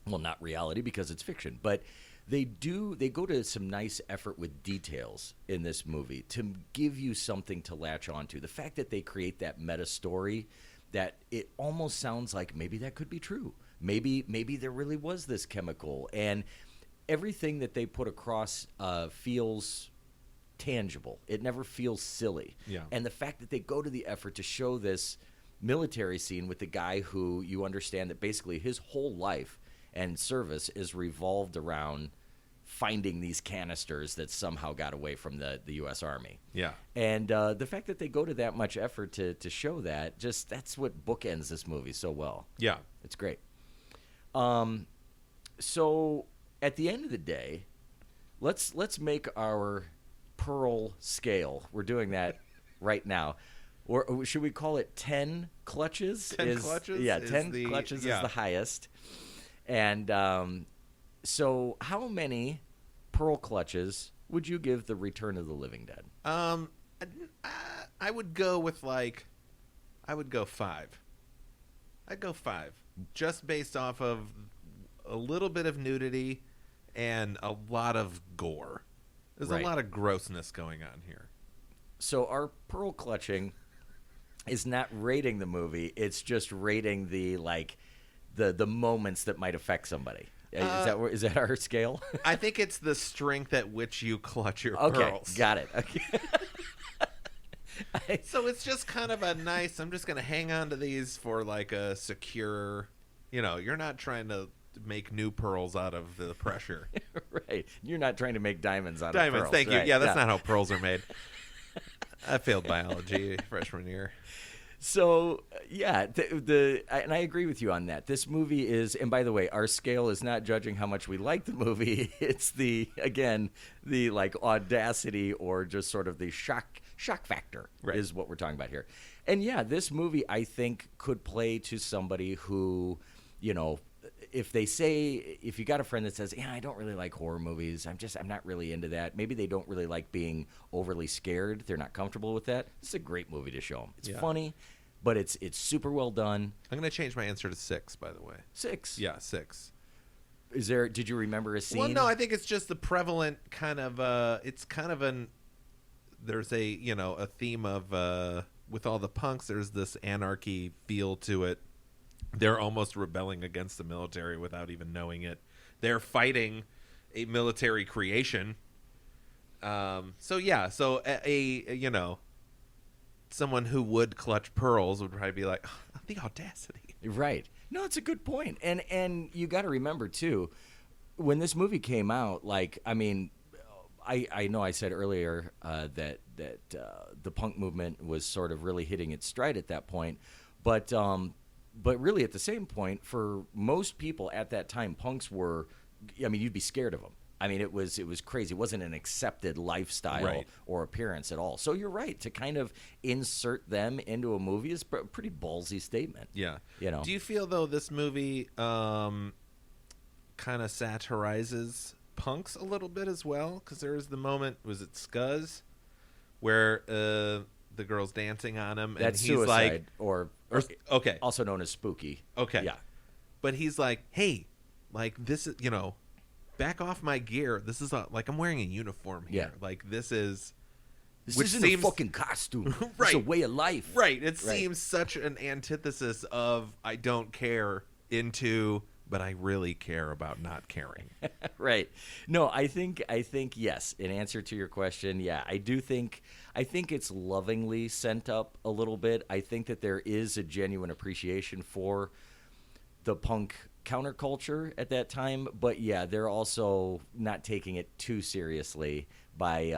well, not reality because it's fiction, but They go to some nice effort with details in this movie to give you something to latch onto. The fact that they create that meta story, that it almost sounds like maybe that could be true. Maybe there really was this chemical, and everything that they put across feels tangible. It never feels silly. Yeah. And the fact that they go to the effort to show this military scene with the guy who you understand that basically his whole life and service is revolved around finding these canisters that somehow got away from the U.S. Army. Yeah. And the fact that they go to that much effort to show that, just that's what bookends this movie so well. Yeah. It's great. So at the end of the day, let's make our Pearl scale. We're doing that right now. Or should we call it 10 clutches? 10 clutches? Yeah, is 10 the- clutches yeah. is the highest. And so how many Pearl clutches would you give the Return of the Living Dead? I would go with I would go 5. I'd go 5, just based off of a little bit of nudity and a lot of gore. There's Right. a lot of grossness going on here. So our Pearl clutching is not rating the movie; it's just rating the moments that might affect somebody. Is that our scale? I think it's the strength at which you clutch your Okay, pearls. got it. Okay. So it's just kind of a nice, I'm just going to hang on to these for a secure, you're not trying to make new pearls out of the pressure. Right. You're not trying to make diamonds out of Diamonds, pearls. thank you. Right, Yeah, that's not how pearls are made. I failed biology freshman year. So, yeah, and I agree with you on that. This movie is, and by the way, our scale is not judging how much we like the movie. It's the audacity or just sort of the shock factor Right. is what we're talking about here. And yeah, this movie I think could play to somebody who, if you got a friend that says, yeah, I don't really like horror movies, I'm not really into that. Maybe they don't really like being overly scared. They're not comfortable with that. It's a great movie to show them. It's Yeah. funny, but it's super well done. I'm going to change my answer to 6, by the way. 6. Yeah, 6. Did you remember a scene? Well, no, I think it's just the prevalent kind of, there's a theme of, with all the punks, there's this anarchy feel to it. They're almost rebelling against the military without even knowing it. They're fighting a military creation. So someone who would clutch pearls would probably be like, oh, the audacity. Right. No, it's a good point. And you got to remember, too, when this movie came out, I know I said earlier that the punk movement was sort of really hitting its stride at that point. But really at the same point, for most people at that time, punks were, you'd be scared of them. It was crazy. It wasn't an accepted lifestyle Right. or appearance at all. So you're right. To kind of insert them into a movie is a pretty ballsy statement. Yeah. Do you feel, though, this movie kind of satirizes punks a little bit as well? Because there was the moment, was it Scuzz, where the girl's dancing on him, and That's he's suicide, like, or okay, also known as spooky. okay, Yeah. but he's like, hey, this is, back off my gear. This is I'm wearing a uniform here. Yeah. This is. This Which isn't seems- a fucking costume. Right. It's a way of life. Right. It Right. seems such an antithesis of I don't care into, but I really care about not caring. Right. No, I think yes. In answer to your question, yeah, I think it's lovingly sent up a little bit. I think that there is a genuine appreciation for the punk counterculture at that time, but yeah, they're also not taking it too seriously by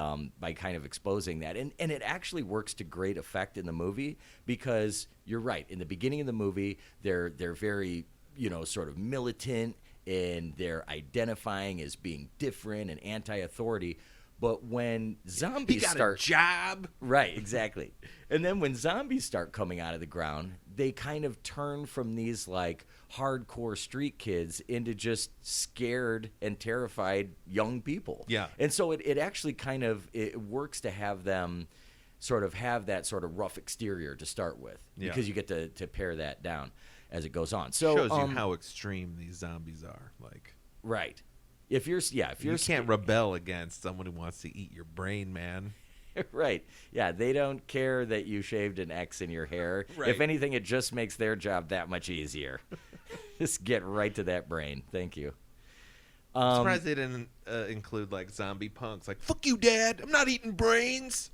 kind of exposing that, and it actually works to great effect in the movie, because you're right. In the beginning of the movie, they're very sort of militant, and they're identifying as being different and anti-authority. But when zombies He got start a job. Right, exactly. And then when zombies start coming out of the ground, they kind of turn from these hardcore street kids into just scared and terrified young people. Yeah. And so it actually kind of it works to have them sort of have that sort of rough exterior to start with, Yeah. because you get to pare that down as it goes on. So Shows you how extreme these zombies are. Right. If you're You can't rebel against someone who wants to eat your brain, man. right. Yeah, they don't care that you shaved an X in your hair. Right. If anything, it just makes their job that much easier. Just get right to that brain. Thank you. I'm surprised they didn't include like zombie punks. Like, fuck you, Dad. I'm not eating brains.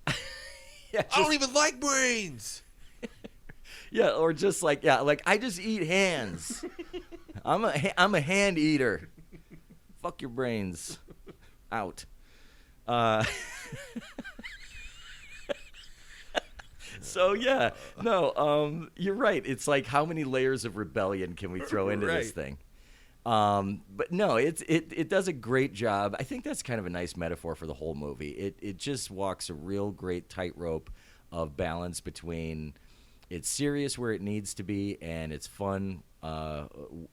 Yeah, I don't even like brains. yeah, or just like I just eat hands. I'm a hand eater. Fuck your brains. Out. So yeah, no, you're right. It's like how many layers of rebellion can we throw into this Right. thing? But no, it does a great job. I think that's kind of a nice metaphor for the whole movie. It just walks a real great tightrope of balance between it's serious where it needs to be and it's fun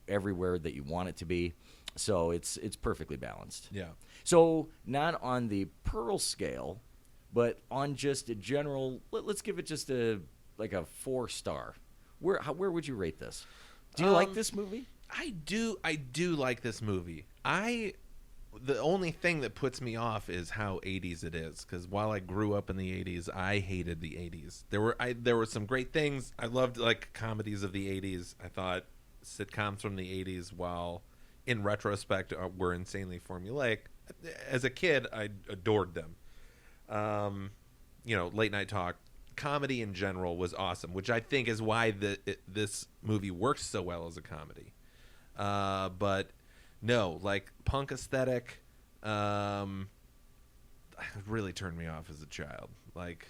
everywhere that you want it to be. So it's perfectly balanced. Yeah. So not on the Pearl scale, but on just a general. Let's give it just a 4-star. Where would you rate this? Do you like this movie? I do like this movie. The only thing that puts me off is how 80s it is, because while I grew up in the 80s, I hated the 80s. There were some great things. I loved like comedies of the 80s. I thought sitcoms from the 80s, while in retrospect were insanely formulaic. As a kid, I adored them. Late night talk, comedy in general was awesome, which I think is why this movie works so well as a comedy. But no, like punk aesthetic, really turned me off as a child. Like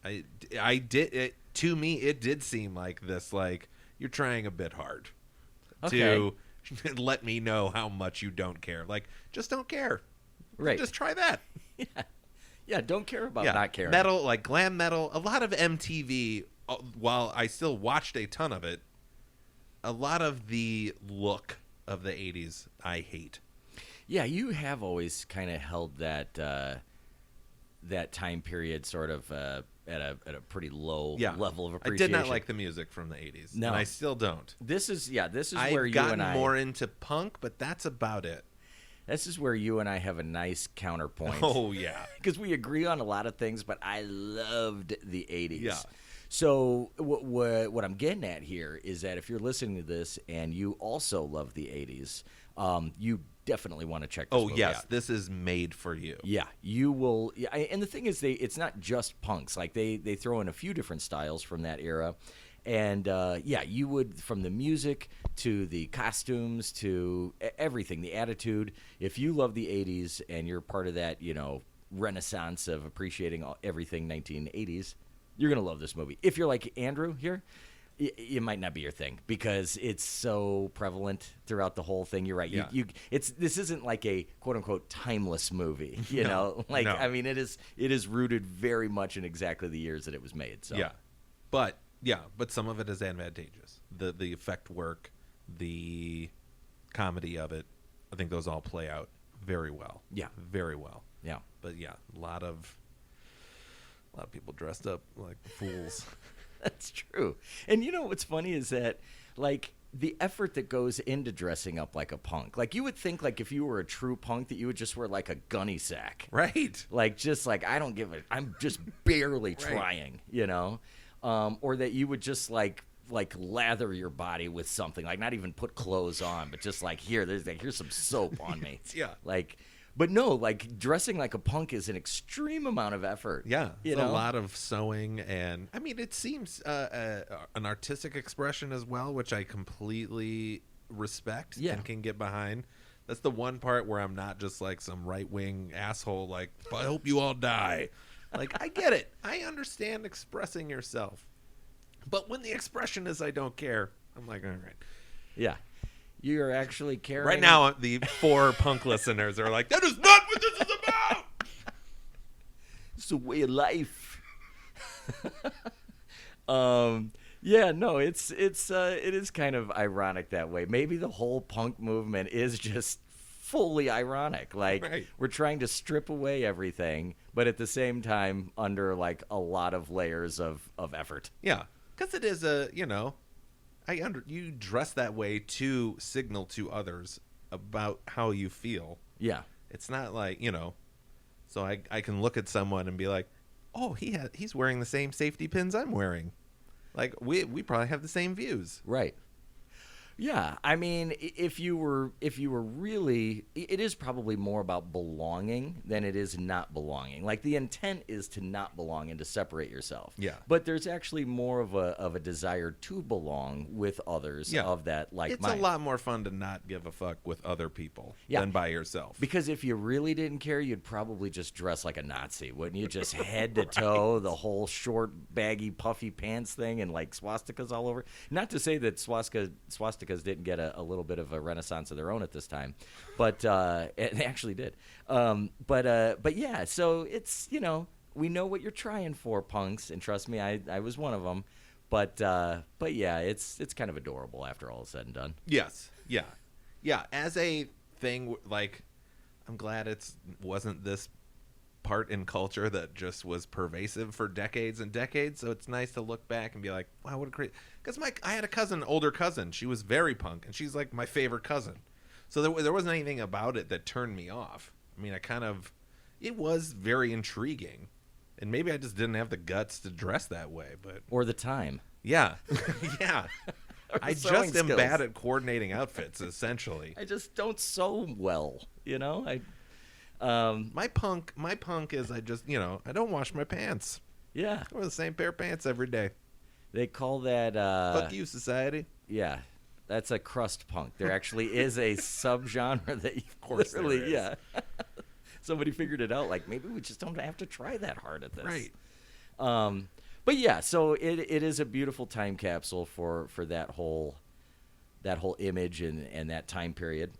I did it, to me, it did seem like this, like you're trying a bit hard to let me know how much you don't care. Like, just don't care. Right. Just try that. Yeah, don't care about not caring. Metal, like glam metal, a lot of MTV, while I still watched a ton of it, a lot of the look of the 80s I hate. Yeah, you have always kind of held that that time period sort of at a pretty low level of appreciation. I did not like the music from the 80s. No. And I still don't. This is I've where you gotten and I more into punk, but that's about it. This is where you and I have a nice counterpoint. Oh, yeah. Because we agree on a lot of things, but I loved the 80s. Yeah. So what I'm getting at here is that if you're listening to this and you also love the 80s, you definitely want to check this movie out. This is made for you. Yeah, you will. Yeah, and the thing is, it's not just punks. Like they throw in a few different styles from that era, and you would, from the music to the costumes to everything, the attitude. If you love the '80s and you're part of that, renaissance of appreciating everything 1980s, you're gonna love this movie. If you're like Andrew here, it might not be your thing because it's so prevalent throughout the whole thing. You're right. Yeah. This isn't like a quote unquote timeless movie. No. I mean, it is rooted very much in exactly the years that it was made. So but some of it is advantageous. The effect work, the comedy of it, I think those all play out very well. Yeah, very well. Yeah, but a lot of people dressed up like fools. That's true. And what's funny is that, like, the effort that goes into dressing up like a punk. Like, you would think, like, if you were a true punk, that you would just wear, like, a gunny sack. Right. Like, just, like, I don't give a... I'm just barely trying, Or that you would just, like lather your body with something. Like, not even put clothes on, but just, like, here's some soap on me. Yeah. Like... But no, like, dressing like a punk is an extreme amount of effort. Yeah, it's a lot of sewing, and I mean, it seems an artistic expression as well, which I completely respect and can get behind. That's the one part where I'm not just like some right-wing asshole, like, I hope you all die. Like, I get it. I understand expressing yourself. But when the expression is I don't care, I'm like, all right. Yeah. You're actually caring. Right now, the 4 punk listeners are like, that is not what this is about. It's a way of life. It is kind of ironic that way. Maybe the whole punk movement is just fully ironic. Like, we're trying to strip away everything, but at the same time under like a lot of layers of effort. Yeah, because it is you dress that way to signal to others about how you feel. Yeah. It's not like, so I can look at someone and be like, oh, he's wearing the same safety pins I'm wearing. Like, we probably have the same views. Right. Yeah, I mean, if you were really, it is probably more about belonging than it is not belonging. Like, the intent is to not belong and to separate yourself. Yeah. But there's actually more of a desire to belong with others of that like It's mind. a lot more fun to not give a fuck with other people than by yourself. Because if you really didn't care, you'd probably just dress like a Nazi, wouldn't you? Just head to toe, the whole short, baggy, puffy pants thing, and like swastikas all over. Not to say that swastikas didn't get a little bit of a renaissance of their own at this time, but they actually did. But yeah, so it's, we know what you're trying for, punks, and trust me, I was one of them. But yeah, it's kind of adorable after all is said and done. Yes, yeah. As a thing, like, I'm glad it wasn't this part in culture that just was pervasive for decades and decades. So it's nice to look back and be like, wow, what a great. Because I had a older cousin. She was very punk, and she's like my favorite cousin. So there wasn't anything about it that turned me off. I mean, it was very intriguing, and maybe I just didn't have the guts to dress that way, but Or the time. yeah, yeah. I sewing just am skills. bad at coordinating outfits, essentially. I just don't sew well, My punk is I just, I don't wash my pants. Yeah. I wear the same pair of pants every day. They call that Fuck you, society. Yeah. That's a crust punk. There actually is a subgenre that of course there is. yeah. Somebody figured it out, like, maybe we just don't have to try that hard at this. Right. But yeah, so it is a beautiful time capsule for that whole image and that time period.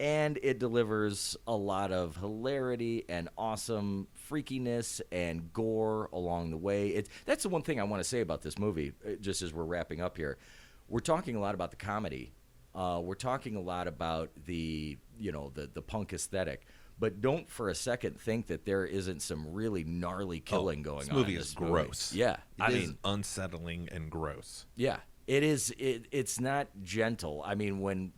And it delivers a lot of hilarity and awesome freakiness and gore along the way. That's the one thing I want to say about this movie, just as we're wrapping up here. We're talking a lot about the comedy. We're talking a lot about the punk aesthetic. But don't for a second think that there isn't some really gnarly killing going this on. movie in is this movie. gross. Yeah. It is unsettling and gross. Yeah. It is. It's not gentle. I mean, when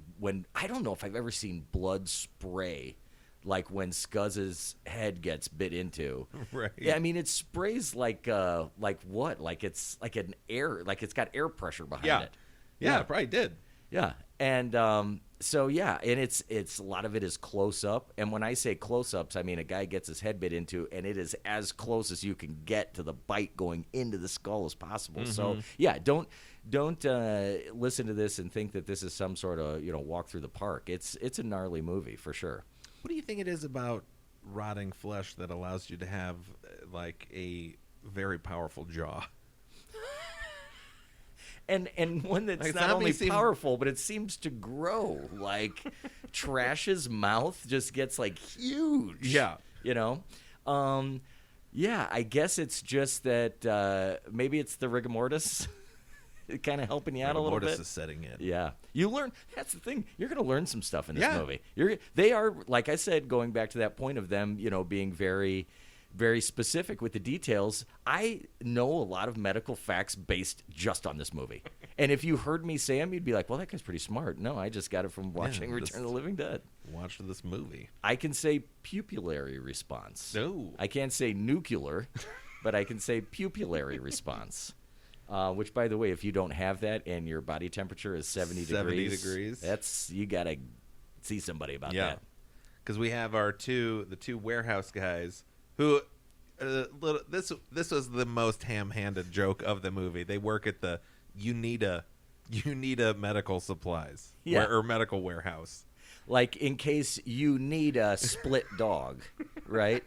I don't know if I've ever seen blood spray, like when Scuzz's head gets bit into. Right. Yeah, I mean, it sprays like what? Like it's like it's got air pressure behind it. Yeah, it probably did. Yeah. And so yeah, and it's a lot of it is close up. And when I say close ups, I mean a guy gets his head bit into, and it is as close as you can get to the bite going into the skull as possible. Mm-hmm. So yeah, don't listen to this and think that this is some sort of walk through the park. It's a gnarly movie for sure. What do you think it is about rotting flesh that allows you to have like a very powerful jaw? And one that's Like, not only zombies seem- powerful, but it seems to grow. Like Trash's mouth just gets like huge. Yeah. Yeah, I guess it's just that maybe it's the rigor mortis kind of helping you out a little Mortis bit. is setting in. Yeah. You learn. That's the thing. You're going to learn some stuff in this Yeah. movie. They are, like I said, going back to that point of them, being very, very specific with the details. I know a lot of medical facts based just on this movie. And if you heard me say them, you'd be like, well, that guy's pretty smart. No, I just got it from watching Return of the Living Dead. Watch this movie. I can say pupillary response. No. I can't say nuclear, but I can say pupillary response. Which, by the way, if you don't have that and your body temperature is 70 degrees, that's you gotta see somebody about that. Because we have the two warehouse guys who this was the most ham-handed joke of the movie. They work at the Unita medical supplies or medical warehouse. Like in case you need a split dog, right?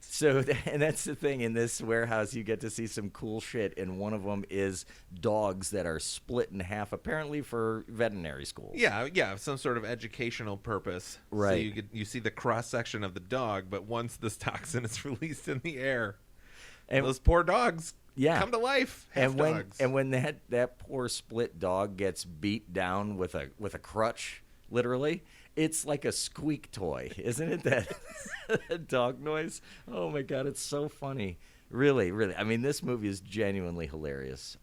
So, and that's the thing. In this warehouse, you get to see some cool shit, and one of them is dogs that are split in half, apparently for veterinary school. Yeah, some sort of educational purpose. Right. So you see the cross-section of the dog, but once this toxin is released in the air, And those poor dogs come to life. And when that poor split dog gets beat down with a crutch, literally, it's like a squeak toy, isn't it? That dog noise. Oh my God, it's so funny. Really, really. I mean, this movie is genuinely hilarious.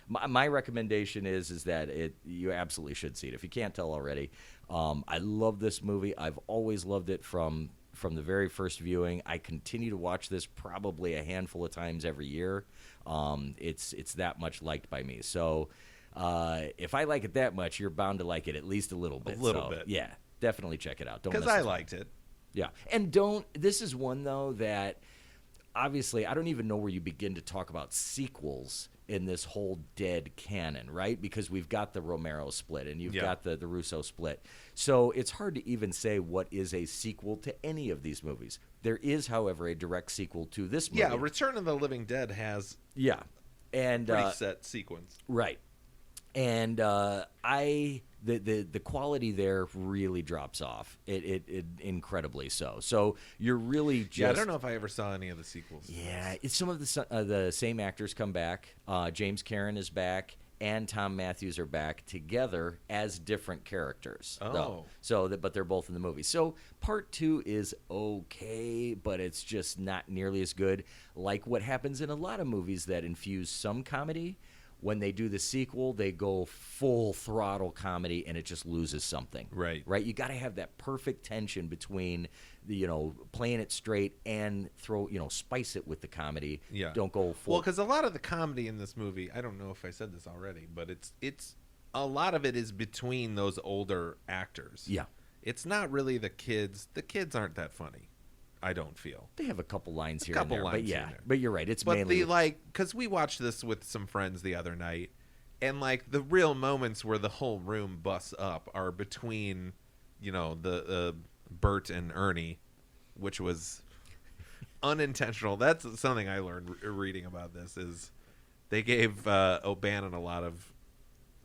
My recommendation is that you absolutely should see it if you can't tell already. I love this movie. I've always loved it from the very first viewing. I continue to watch this probably a handful of times every year. It's that much liked by me. So if I like it that much, you're bound to like it at least a little bit. Bit. Yeah, definitely check it out. Don't Because miss I this one. liked it. Yeah, and this is one though that obviously I don't even know where you begin to talk about sequels in this whole Dead canon, right? Because we've got the Romero split and you've got the Russo split. So it's hard to even say what is a sequel to any of these movies. There is, however, a direct sequel to this movie. Yeah, Return of the Living Dead has and pretty set sequence. right. And the quality there really drops off. It incredibly so. So you're really just I don't know if I ever saw any of the sequels. Yeah, it's some of the same actors come back. James Karen is back, and Tom Matthews are back together as different characters. Oh. But they're both in the movie. So part 2 is okay, but it's just not nearly as good. Like what happens in a lot of movies that infuse some comedy. When they do the sequel, they go full throttle comedy, and it just loses something. Right. Right. You got to have that perfect tension between playing it straight and spice it with the comedy. Yeah. Don't go full. Well, because a lot of the comedy in this movie, I don't know if I said this already, but it's a lot of it is between those older actors. Yeah. It's not really the kids. The kids aren't that funny. I don't feel. They have a couple lines here couple and there, lines but here yeah, and there. but you're right. It's But mainly because we watched this with some friends the other night, and like the real moments where the whole room busts up are between, the Bert and Ernie, which was unintentional. That's something I learned reading about this. Is they gave O'Bannon a lot of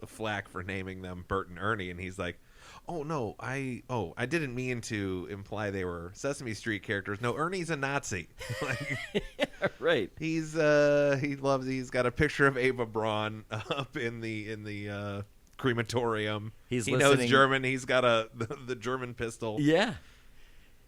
flack for naming them Bert and Ernie, and he's like, "Oh no, I didn't mean to imply they were Sesame Street characters. No, Ernie's a Nazi." right. He's he's got a picture of Ava Braun up in the crematorium. He knows German. He's got the German pistol. Yeah.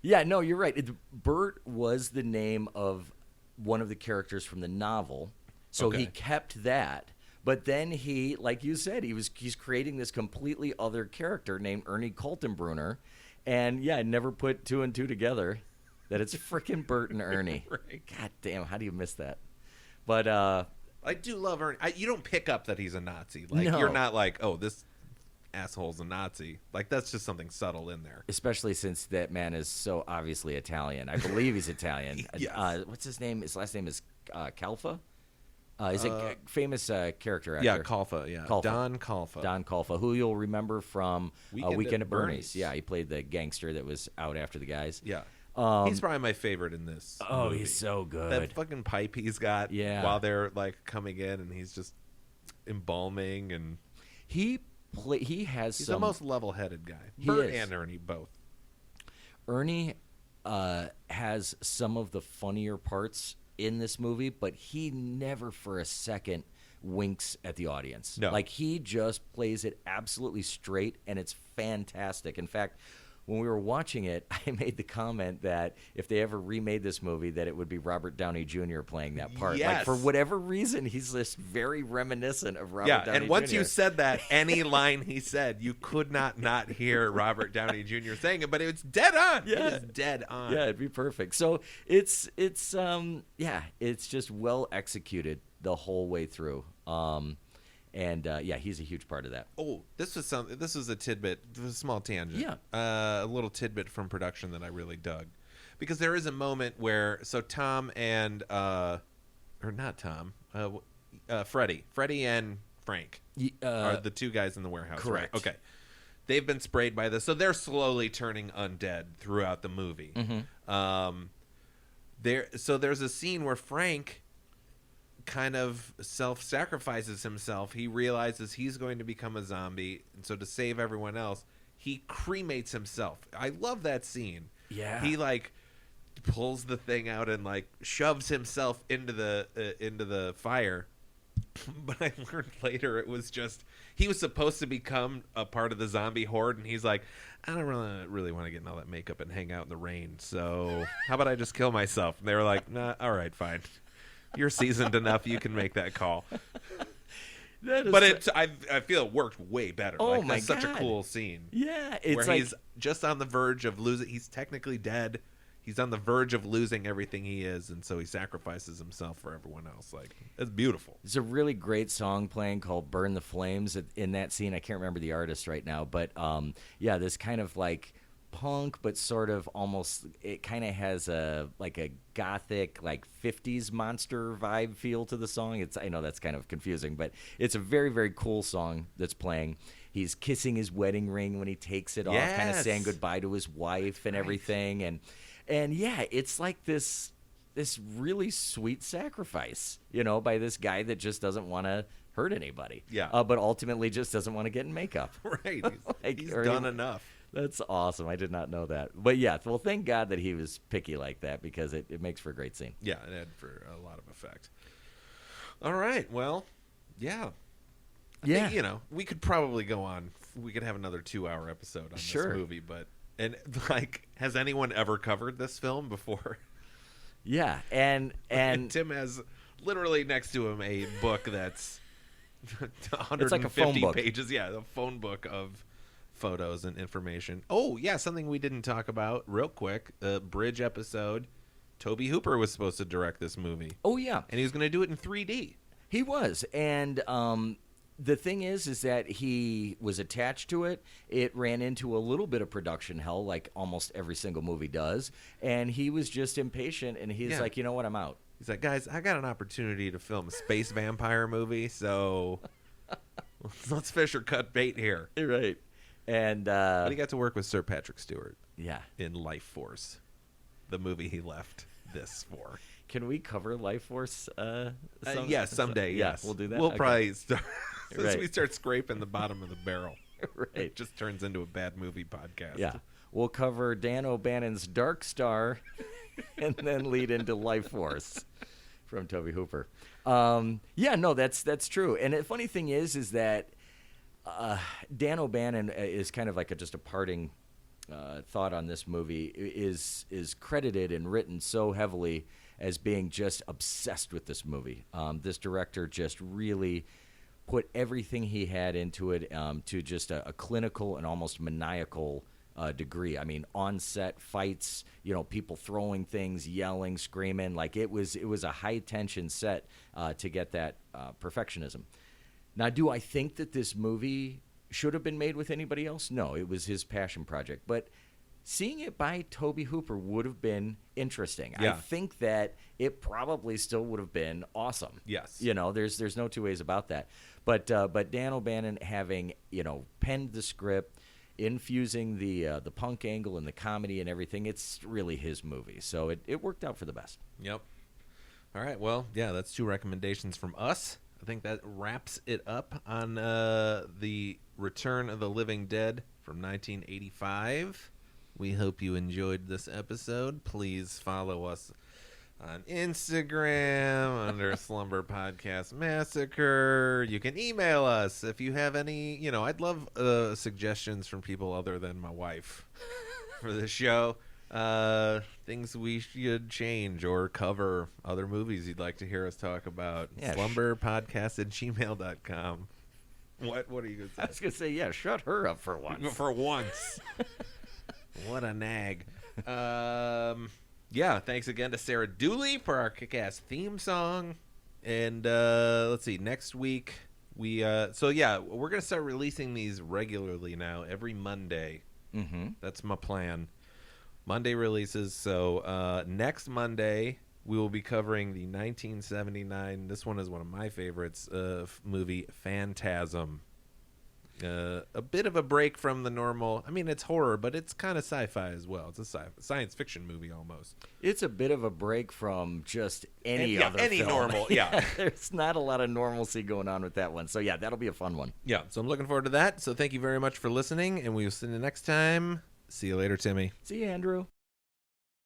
Yeah, no, you're right. Bert was the name of one of the characters from the novel. So he kept that. But then he, like you said, he's creating this completely other character named Ernie Kaltenbrunner. And yeah, never put 2 and 2 together that it's freaking Bert and Ernie. Right. God damn, how do you miss that? But I do love Ernie. You don't pick up that he's a Nazi. Like No. you're not like, "Oh, this asshole's a Nazi." Like that's just something subtle in there. especially since that man is so obviously Italian. I believe he's Italian. Yes. What's his name? His last name is Calfa. He's a famous character actor. Yeah, Kalfa. Yeah, Kalfa. Don Kalfa. Don Calfa, who you'll remember from Weekend at Bernie's. Bernie's. Yeah, he played the gangster that was out after the guys. Yeah, he's probably my favorite in this. Oh, movie. he's so good. That fucking pipe he's got. Yeah. While they're like coming in, and he's just embalming, and He has he's some. the most level-headed guy. He Bert is. and Ernie both. Ernie has some of the funnier parts in this movie, but he never for a second winks at the audience. No. Like he just plays it absolutely straight, and it's fantastic. In fact, when we were watching it, I made the comment that if they ever remade this movie, that it would be Robert Downey Jr. playing that part. Like Yes. for whatever reason, he's just very reminiscent of Robert Yeah, Downey and once Jr. you said that, any line he said, you could not hear Robert Downey Jr. saying it, but it's dead on. Yeah. It is dead on. Yeah, it'd be perfect. So it's just well executed the whole way through. He's a huge part of that. Oh, this was a tidbit, a small tangent. Yeah. A little tidbit from production that I really dug. Because there is a moment where, so Tom and, or not Tom, Freddie and Frank are the two guys in the warehouse. correct. Right? Okay. They've been sprayed by this, so they're slowly turning undead throughout the movie. Mm-hmm. So there's a scene where Frank kind of self-sacrifices himself. He realizes he's going to become a zombie, and so to save everyone else, he cremates himself. I love that scene. Yeah. He like pulls the thing out and like shoves himself into the fire. But I learned later it was just he was supposed to become a part of the zombie horde, and he's like, I don't really want to get in all that makeup and hang out in the rain. So how about I just kill myself? And they were like, nah, all right, fine. You're seasoned enough. You can make that call. That is But I feel it worked way better. Oh, like, my that's such a God. cool scene. yeah, it's Where like he's just on the verge of losing. He's technically dead. He's on the verge of losing everything he is, and so he sacrifices himself for everyone else. Like, it's beautiful. there's a really great song playing called "Burn the Flames" in that scene. I can't remember the artist right now, but yeah, this kind of like punk, but sort of almost it kind of has a like a gothic like 50s monster vibe feel to the song. I know that's kind of confusing, but it's a very, very cool song that's playing. He's kissing his wedding ring when he takes it off, kind of Yes. saying goodbye to his wife and everything, and yeah, it's like this really sweet sacrifice, by this guy that just doesn't want to hurt anybody. Yeah. But ultimately just doesn't want to get in makeup. Right. Like, He's or done he- enough. That's awesome. I did not know that. But yeah, well, thank God that he was picky like that because it makes for a great scene. Yeah, it had for a lot of effect. All right. Well, yeah. I think, we could probably go on. We could have another 2-hour episode on Sure. this movie, and like, has anyone ever covered this film before? Yeah, and Tim has literally next to him a book that's 150 It's like a phone book. pages. Yeah, a phone book of photos and information. Oh, yeah, something we didn't talk about real quick. The Bridge episode. Toby Hooper was supposed to direct this movie, oh yeah, and he was going to do it in 3D. he was. And the thing is that he was attached to it. It ran into a little bit of production hell, like almost every single movie does. And he was just impatient, and he's Yeah. like, you know what, I'm out. He's like, guys, I got an opportunity to film a space vampire movie, so let's fish or cut bait here. Right. And But he got to work with Sir Patrick Stewart yeah, in Life Force, the movie he left this for. can we cover Life Force? Yes, someday. Yeah, Yes, we'll do that. We'll Okay. probably start as Right. we start scraping the bottom of the barrel. Right. It just turns into a bad movie podcast. Yeah. We'll cover Dan O'Bannon's Dark Star and then lead into Life Force from Toby Hooper. Yeah, no, that's true. And the funny thing is that Dan O'Bannon is kind of like just a parting thought on this movie, is credited and written so heavily as being just obsessed with this movie. This director just really put everything he had into it to just a clinical and almost maniacal degree. I mean, on-set fights, people throwing things, yelling, screaming, like it was a high-tension set to get that perfectionism. Now, do I think that this movie should have been made with anybody else? No, it was his passion project. But seeing it by Toby Hooper would have been interesting. Yeah. I think that it probably still would have been awesome. Yes. There's no two ways about that. But Dan O'Bannon having, penned the script, infusing the punk angle and the comedy and everything, it's really his movie. So it worked out for the best. Yep. All right. Well, yeah, that's 2 recommendations from us. I think that wraps it up on the Return of the Living Dead from 1985. We hope you enjoyed this episode. Please follow us on Instagram under Slumber Podcast Massacre. You can email us if you have any, I'd love suggestions from people other than my wife for the show. Things we should change or cover, other movies you'd like to hear us talk about. Yeah, slumberpodcast@gmail.com. What are you going to say? I was going to say, yeah, shut her up for once. For once. What a nag. Yeah, thanks again to Sarah Dooley for our kick-ass theme song. And let's see, next week we're going to start releasing these regularly now, every Monday. Mm-hmm. That's my plan. Monday releases. So next Monday we will be covering the 1979. This one is one of my favorites. Movie Phantasm. A bit of a break from the normal. I mean, it's horror, but it's kind of sci-fi as well. It's a science fiction movie almost. It's a bit of a break from just any Yeah, other any film. normal, yeah. There's not a lot of normalcy going on with that one. So, yeah, that'll be a fun one. Yeah, so I'm looking forward to that. So thank you very much for listening, and we will see you next time. See you later, Timmy. See you, Andrew.